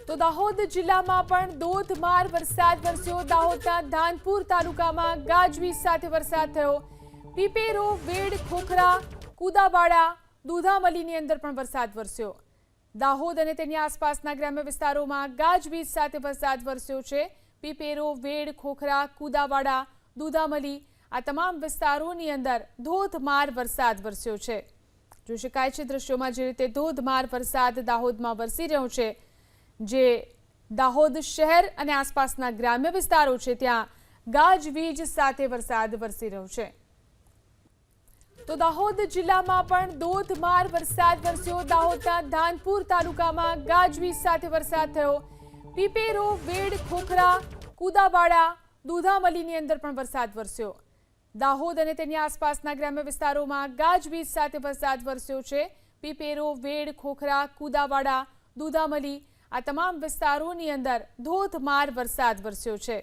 તો દાહોદ જિલ્લામાં પણ ધોધમાર વરસાદ વરસ્યો। દાહોદના ધાનપુર તાલુકામાં ગાજવીજ સાથે વરસાદ થયો। પીપેરો, વેડ, ખોખરા, કુદાવાડા, દુધામલીની અંદર પણ વરસાદ વરસ્યો। દાહોદ અને તેની આસપાસના ગ્રામ્ય વિસ્તારોમાં ગાજવીજ સાથે વરસાદ વરસ્યો છે। પીપેરો, વેડ, ખોખરા, કુદાવાડા, દુધામલી આ તમામ વિસ્તારોની અંદર ધોધમાર વરસાદ વરસ્યો છે। જોઈ શકાય છે દ્રશ્યોમાં જે રીતે ધોધમાર વરસાદ દાહોદમાં વરસી રહ્યો છે, જે દાહોદ શહેર અને આસપાસના ગ્રામ્ય વિસ્તારો છે ત્યાં ગાજવીજ સાથે વરસાદ વરસી રહ્યો છે। તો દાહોદ જિલ્લામાં પણ ધોધમાર વરસાદ વરસ્યો। દાહોદના ધાનપુર તાલુકામાં ગાજવીજ સાથે વરસાદ થયો। પીપેરો, વેડ, ખોખરા, કુદાવાડા, દુધામલીની અંદર પણ વરસાદ વરસ્યો। દાહોદ અને તેની આસપાસના ગ્રામ્ય વિસ્તારોમાં ગાજવીજ સાથે વરસાદ વરસ્યો છે। પીપેરો, વેડ, ખોખરા, કુદાવાડા, દુધામલી આ તમામ વિસ્તારોની અંદર ધોધમાર વરસાદ વરસ્યો છે।